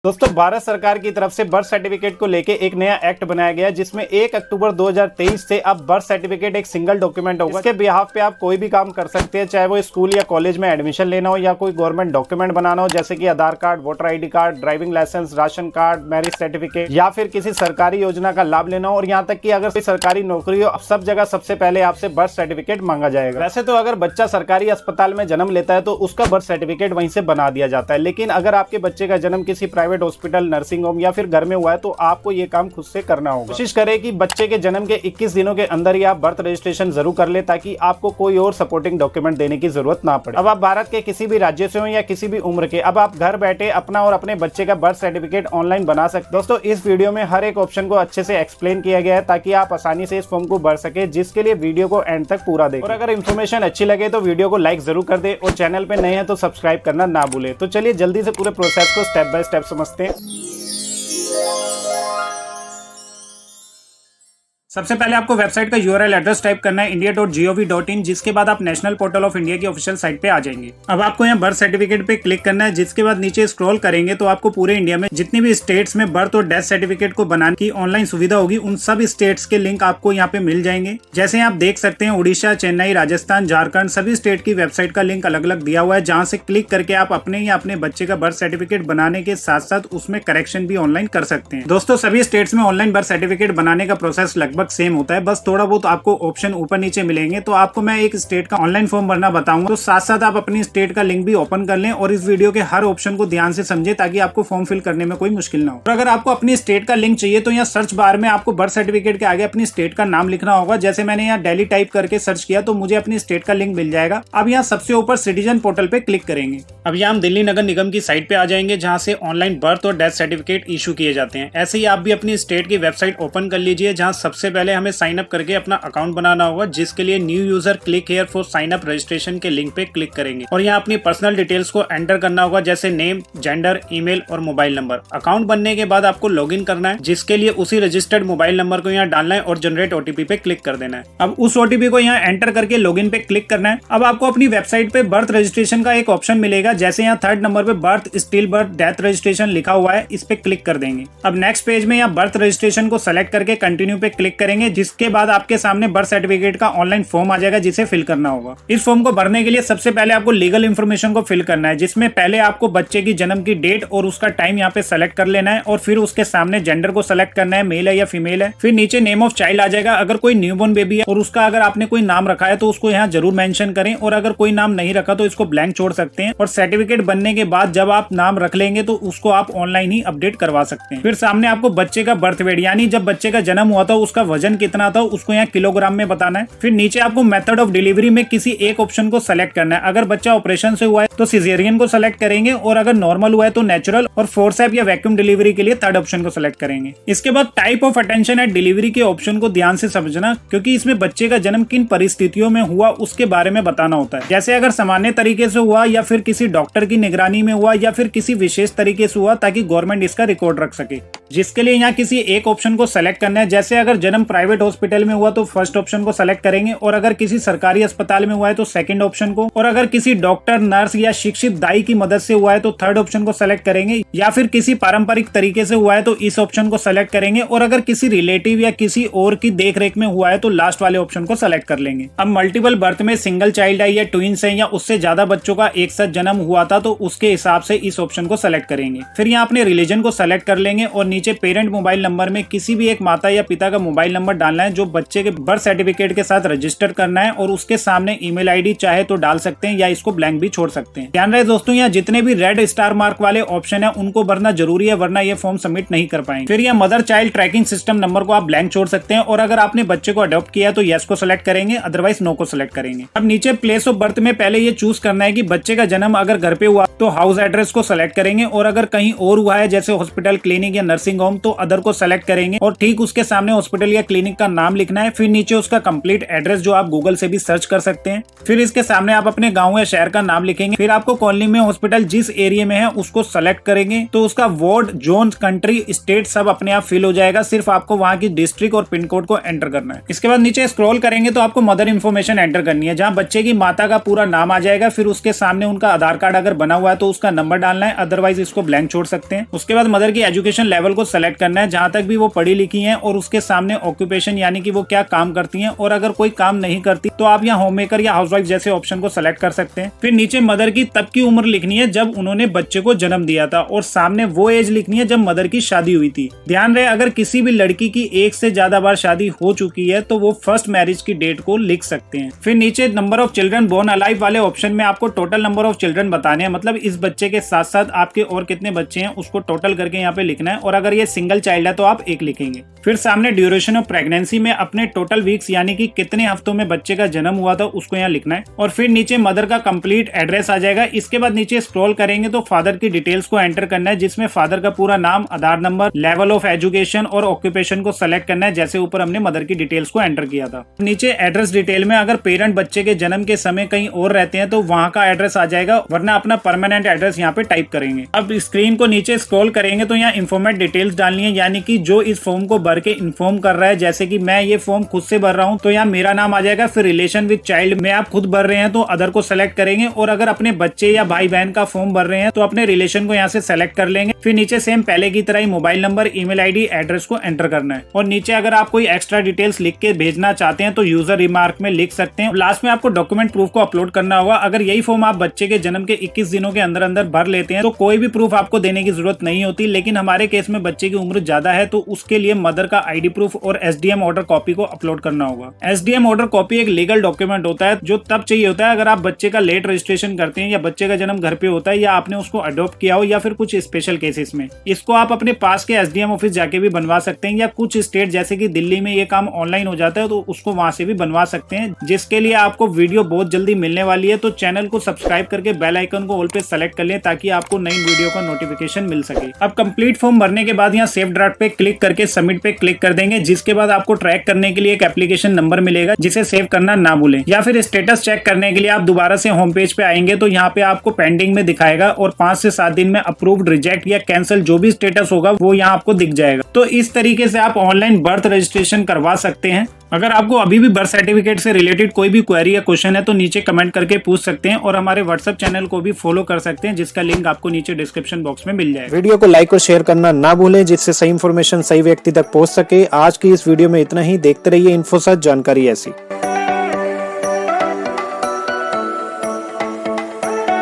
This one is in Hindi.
दोस्तों, भारत सरकार की तरफ से बर्थ सर्टिफिकेट को लेके एक नया एक्ट बनाया गया है जिसमें 1 अक्टूबर 2023 से अब बर्थ सर्टिफिकेट एक सिंगल डॉक्यूमेंट होगा। इसके बिहाफ पे आप कोई भी काम कर सकते हैं, चाहे वो स्कूल या कॉलेज में एडमिशन लेना हो या कोई गवर्नमेंट डॉक्यूमेंट बनाना हो, जैसे कि Aadhaar card, voter ID card, driving licence, ration card, marriage certificate या फिर किसी सरकारी योजना का लाभ लेना हो। और यहाँ तक कि अगर कोई सरकारी नौकरी हो, सब जगह सबसे पहले आपसे बर्थ सर्टिफिकेट मांगा जाएगा। वैसे तो अगर बच्चा सरकारी अस्पताल में जन्म लेता है तो उसका बर्थ सर्टिफिकेट वहीं से बना दिया जाता है, लेकिन अगर आपके बच्चे का जन्म किसी प्राइवेट हॉस्पिटल, नर्सिंग होम या फिर घर में हुआ है तो आपको ये काम खुद से करना होगा। कोशिश करें कि बच्चे के जन्म के 21 दिनों के अंदर ही आप बर्थ रजिस्ट्रेशन जरूर कर ले, ताकि आपको कोई और सपोर्टिंग डॉक्यूमेंट देने की जरूरत ना पड़े। अब आप भारत के किसी भी राज्य से हो या किसी भी उम्र के, अब आप घर बैठे अपना और अपने बच्चे का बर्थ सर्टिफिकेट ऑनलाइन बना सकते। दोस्तों, इस वीडियो में हर एक ऑप्शन को अच्छे से एक्सप्लेन किया गया है ताकि आप आसानी से इस फॉर्म को भर सके, जिसके लिए वीडियो को एंड तक पूरा देखें। और अगर इन्फॉर्मेशन अच्छी लगे तो वीडियो को लाइक जरूर कर दे और चैनल पे नए हैं तो सब्सक्राइब करना ना भूले। तो चलिए जल्दी से पूरे प्रोसेस को स्टेप बाय स्टेप समझते हैं। सबसे पहले आपको वेबसाइट का यूआरएल एड्रेस टाइप करना है india.gov.in, जिसके बाद आप नेशनल पोर्टल ऑफ इंडिया की ऑफिशियल साइट पे आ जाएंगे। अब आपको यहाँ बर्थ सर्टिफिकेट पे क्लिक करना है, जिसके बाद नीचे स्क्रॉल करेंगे तो आपको पूरे इंडिया में जितनी भी स्टेट्स में बर्थ और डेथ सर्टिफिकेट को बनाने की ऑनलाइन सुविधा होगी, उन सब स्टेट्स के लिंक आपको यहाँ पे मिल जाएंगे। जैसे आप देख सकते हैं, उड़ीसा, चेन्नई, राजस्थान, झारखंड, सभी स्टेट की वेबसाइट का लिंक अलग अलग दिया हुआ है, जहाँ से क्लिक करके आप अपने या अपने बच्चे का बर्थ सर्टिफिकेट बनाने के साथ साथ उसमें करेक्शन भी ऑनलाइन कर सकते हैं। दोस्तों, सभी स्टेट्स में ऑनलाइन बर्थ सर्टिफिकेट बनाने का प्रोसेस लगभग सेम होता है, बस थोड़ा बहुत आपको ऑप्शन ऊपर नीचे मिलेंगे। तो आपको मैं एक स्टेट का ऑनलाइन फॉर्म भरना बताऊंगा, तो साथ साथ आप अपनी स्टेट का लिंक भी ओपन कर लें और इस वीडियो के हर ऑप्शन को ध्यान से समझें ताकि आपको फॉर्म फिल करने में कोई मुश्किल ना हो। और अगर आपको अपनी स्टेट का लिंक चाहिए तो यहाँ सर्च बार में आपको बर्थ सर्टिफिकेट के आगे अपनी स्टेट का नाम लिखना होगा। जैसे मैंने यहाँ दिल्ली टाइप करके सर्च किया तो मुझे अपनी स्टेट का लिंक मिल जाएगा। अब यहाँ सबसे ऊपर सिटीजन पोर्टल पे क्लिक करेंगे। अब यहाँ हम दिल्ली नगर निगम की साइट पे आ जाएंगे, जहाँ से ऑनलाइन बर्थ और डेथ सर्टिफिकेट इशू किए जाते हैं। ऐसे ही आप भी अपनी स्टेट की वेबसाइट ओपन कर लीजिए, जहाँ सबसे पहले हमें साइन अप करके अपना अकाउंट बनाना होगा, जिसके लिए new user click here for sign up registration के लिंक पे क्लिक करेंगे और यहाँ अपनी पर्सनल डिटेल्स को एंटर करना होगा, जैसे नेम, जेंडर, ईमेल और मोबाइल नंबर। अकाउंट बनने के बाद आपको लॉगिन करना है, जिसके लिए उसी रजिस्टर्ड मोबाइल नंबर को यहाँ डालना है और जनरेट ओटीपी पे क्लिक कर देना है। अब उस ओटीपी को यहाँ एंटर करके लॉगिन पे क्लिक करना है। अब आपको अपनी वेबसाइट पे बर्थ रजिस्ट्रेशन का एक ऑप्शन मिलेगा, जैसे यहाँ 3rd नंबर पे birth, still birth, death registration लिखा हुआ है, इस पे क्लिक कर देंगे। अब नेक्स्ट पेज में यहाँ बर्थ रजिस्ट्रेशन को सेलेक्ट करके कंटिन्यू पे क्लिक करेंगे, जिसके बाद आपके सामने बर्थ सर्टिफिकेट का ऑनलाइन फॉर्म आ जाएगा, जिसे फिल करना होगा। इस फॉर्म को भरने के लिए सबसे पहले आपको लीगल इन्फॉर्मेशन को फिल करना है, जिसमें पहले आपको बच्चे की जन्म की डेट और उसका टाइम यहाँ पे सेलेक्ट कर लेना है और फिर उसके सामने जेंडर को सेलेक्ट करना है, मेल है या फीमेल है। फिर नीचे नेम ऑफ चाइल्ड आ जाएगा। अगर कोई न्यूबॉर्न बेबी है और उसका अगर आपने कोई नाम रखा है तो उसको यहाँ जरूर मेंशन करें, और अगर कोई नाम नहीं रखा तो इसको ब्लैंक छोड़ सकते हैं। और सर्टिफिकेट बनने के बाद जब आप नाम रख लेंगे तो उसको आप ऑनलाइन ही अपडेट करवा सकते हैं। फिर सामने आपको बच्चे का बर्थ वेट, यानी जब बच्चे का जन्म हुआ था उसका वजन कितना था, उसको यहाँ किलोग्राम में बताना है। फिर नीचे आपको मेथड ऑफ डिलीवरी में किसी एक ऑप्शन को सेलेक्ट करना है। अगर बच्चा ऑपरेशन से हुआ है तो सिजेरियन को सेलेक्ट करेंगे, और अगर नॉर्मल हुआ है तो नेचुरल, और फोर्सेप या वैक्यूम डिलीवरी के लिए 3rd ऑप्शन को सेलेक्ट करेंगे। इसके बाद type of attention eight delivery के ऑप्शन को ध्यान से समझना, क्योंकि इसमें बच्चे का जन्म किन परिस्थितियों में हुआ उसके बारे में बताना होता है। जैसे अगर सामान्य तरीके से हुआ या फिर किसी डॉक्टर की निगरानी में हुआ या फिर किसी विशेष तरीके से हुआ, ताकि गवर्नमेंट इसका रिकॉर्ड रख सके, जिसके लिए यहाँ किसी एक ऑप्शन को सेलेक्ट करना है। जैसे अगर जन्म प्राइवेट हॉस्पिटल में हुआ तो 1st ऑप्शन को सेलेक्ट करेंगे, और अगर किसी सरकारी अस्पताल में हुआ है तो 2nd ऑप्शन को, और अगर किसी डॉक्टर, नर्स या शिक्षित दाई की मदद से हुआ है तो 3rd ऑप्शन को सेलेक्ट करेंगे, या फिर किसी पारंपरिक तरीके से हुआ है तो इस ऑप्शन को सेलेक्ट करेंगे, और अगर किसी रिलेटिव या किसी और की देखरेख में हुआ है तो लास्ट वाले ऑप्शन को सेलेक्ट कर लेंगे। अब मल्टीपल बर्थ में सिंगल चाइल्ड है या ट्विंस है या उससे ज्यादा बच्चों का एक साथ जन्म हुआ था तो उसके हिसाब से इस ऑप्शन को सेलेक्ट करेंगे। फिर यहाँ अपने रिलीजन को सेलेक्ट कर लेंगे और नीचे पेरेंट मोबाइल नंबर में किसी भी एक माता या पिता का मोबाइल नंबर डालना है जो बच्चे के बर्थ सर्टिफिकेट के साथ रजिस्टर करना है, और उसके सामने ईमेल आईडी चाहे तो डाल सकते हैं या इसको ब्लैंक भी छोड़ सकते हैं। ध्यान रहे दोस्तों, यहाँ जितने भी रेड स्टार मार्क वाले ऑप्शन है उनको भरना जरूरी है, वरना ये फॉर्म सबमिट नहीं कर पाएंगे। फिर यह mother child tracking system number को आप ब्लैंक छोड़ सकते हैं, और अगर आपने बच्चे को अडॉप्ट किया है तो यस को सिलेक्ट करेंगे, अदरवाइज नो को सिलेक्ट करेंगे। अब नीचे प्लेस ऑफ बर्थ में पहले ये चूज करना है कि बच्चे का जन्म अगर घर पे हुआ तो हाउस एड्रेस को सिलेक्ट करेंगे, और अगर कहीं और हुआ है जैसे हॉस्पिटल, क्लिनिक या नर्सिंग नर्सिंग होम तो अदर को सेलेक्ट करेंगे और ठीक उसके सामने हॉस्पिटल या क्लिनिक का नाम लिखना है। फिर नीचे उसका कंप्लीट एड्रेस जो आप गूगल से भी सर्च कर सकते हैं। फिर इसके सामने आप अपने गाँव या शहर का नाम लिखेंगे। फिर आपको कॉलोनी में हॉस्पिटल जिस एरिया में है उसको सेलेक्ट करेंगे तो उसका वार्ड, जोन, कंट्री, स्टेट सब अपने आप फिल हो जाएगा। सिर्फ आपको वहाँ की डिस्ट्रिक्ट और पिन कोड को एंटर करना है। इसके बाद नीचे स्क्रॉल करेंगे तो आपको मदर इन्फॉर्मेशन एंटर करनी है, जहाँ बच्चे की माता का पूरा नाम आ जाएगा। फिर उसके सामने उनका आधार कार्ड अगर बना हुआ है तो उसका नंबर डालना है, अदरवाइज इसको ब्लैंक छोड़ सकते हैं। उसके बाद मदर की एजुकेशन लेवल को सेलेक्ट करना है, जहाँ तक भी वो पढ़ी लिखी है, और उसके सामने ऑक्यूपेशन यानी कि वो क्या काम करती हैं, और अगर कोई काम नहीं करती तो आप यहाँ होम मेकर या हाउसवाइफ जैसे ऑप्शन को सेलेक्ट कर सकते हैं। फिर नीचे मदर की तब की उम्र लिखनी है जब उन्होंने बच्चे को जन्म दिया था, और सामने वो एज लिखनी है जब मदर की शादी हुई थी। ध्यान रहे अगर किसी भी लड़की की एक से ज्यादा बार शादी हो चुकी है तो वो फर्स्ट मैरिज की डेट को लिख सकते हैं। फिर नीचे number of children born alive वाले ऑप्शन में आपको टोटल नंबर ऑफ चिल्ड्रन बताने हैं, मतलब इस बच्चे के साथ साथ आपके और कितने बच्चे हैं उसको टोटल करके यहाँ पे लिखना है, और अगर ये सिंगल चाइल्ड है तो आप एक लिखेंगे। फिर सामने ड्यूरेशन ऑफ प्रेगनेंसी में अपने टोटल वीक्स यानी कि कितने हफ्तों में बच्चे का जन्म हुआ था उसको यहाँ लिखना है, और फिर नीचे मदर का कंप्लीट एड्रेस आ जाएगा। इसके बाद नीचे स्क्रॉल करेंगे तो फादर की डिटेल्स को एंटर करना है, जिसमें फादर का पूरा नाम, आधार नंबर, लेवल ऑफ एजुकेशन और ऑक्यूपेशन को सेलेक्ट करना है, जैसे ऊपर हमने मदर की डिटेल्स को एंटर किया था। नीचे एड्रेस डिटेल में अगर पेरेंट बच्चे के जन्म के समय कहीं और रहते हैं तो वहाँ का एड्रेस आ जाएगा, वरना अपना परमानेंट एड्रेस यहाँ पे टाइप करेंगे। अब स्क्रीन को नीचे स्क्रॉल करेंगे तो यहाँ इन्फॉर्मेट डिटेल्स डालनी है, यानी कि जो इस फॉर्म को भर के इन्फॉर्म कर रहा है, जैसे कि मैं ये फॉर्म खुद से भर रहा हूँ तो यहाँ मेरा नाम आ जाएगा। फिर रिलेशन विद चाइल्ड में आप खुद भर रहे हैं तो अदर को सेलेक्ट करेंगे, और अगर अपने बच्चे या भाई बहन का फॉर्म भर रहे हैं तो अपने रिलेशन को यहाँ से सेलेक्ट कर लेंगे। फिर नीचे सेम पहले की तरह ही mobile number, email ID, address को एंटर करना है, और नीचे अगर आप कोई एक्स्ट्रा डिटेल्स लिख के भेजना चाहते हैं तो यूजर रिमार्क में लिख सकते हैं। लास्ट में आपको डॉक्यूमेंट प्रूफ को अपलोड करना होगा। अगर यही फॉर्म आप बच्चे के जन्म के 21 दिनों के अंदर अंदर भर लेते हैं तो कोई भी प्रूफ आपको देने की जरूरत नहीं होती, लेकिन हमारे केस में बच्चे की उम्र ज्यादा है तो उसके लिए मदर का आईडी प्रूफ और एसडीएम ऑर्डर कॉपी को अपलोड करना होगा। एसडीएम ऑर्डर कॉपी एक लीगल डॉक्यूमेंट होता है जो तब चाहिए होता है अगर आप बच्चे का लेट रजिस्ट्रेशन करते हैं, या बच्चे का जन्म घर पे होता है, या आपने उसको अडॉप्ट किया हो, या फिर कुछ स्पेशल केसेस में। इसको आप अपने पास के एसडीएम ऑफिस जाके भी बनवा सकते हैं, या कुछ स्टेट जैसे कि दिल्ली में ये काम ऑनलाइन हो जाता है तो उसको वहां से भी बनवा सकते हैं, जिसके लिए आपको वीडियो बहुत जल्दी मिलने वाली है। तो चैनल को सब्सक्राइब करके बेल आइकन को ऑल पे सेलेक्ट कर लें ताकि आपको नई वीडियो का नोटिफिकेशन मिल सके। अब कंप्लीट फॉर्म भरने के बाद यहाँ सेव ड्राफ्ट पे क्लिक करके सबमिट पे क्लिक कर देंगे, जिसके बाद आपको ट्रैक करने के लिए एक एप्लीकेशन नंबर मिलेगा जिसे सेव करना ना भूलें। या फिर स्टेटस चेक करने के लिए आप दोबारा से होम पेज पे आएंगे तो यहाँ पे आपको पेंडिंग में दिखाएगा, और 5 से 7 दिन में अप्रूव्ड, रिजेक्ट या कैंसिल जो भी स्टेटस होगा वो यहाँ आपको दिख जाएगा। तो इस तरीके से आप ऑनलाइन बर्थ रजिस्ट्रेशन करवा सकते हैं। अगर आपको अभी भी बर्थ सर्टिफिकेट से रिलेटेड कोई भी क्वेरी या क्वेश्चन है तो नीचे कमेंट करके पूछ सकते हैं, और हमारे व्हाट्सएप चैनल को भी फॉलो कर सकते हैं, जिसका लिंक आपको नीचे डिस्क्रिप्शन बॉक्स में मिल जाएगा। वीडियो को लाइक और शेयर करना ना भूलें, जिससे सही इन्फॉर्मेशन सही व्यक्ति तक पहुंच सके। आज की इस वीडियो में इतना ही। देखते रहिए इन्फोसाइट, जानकारी ऐसी।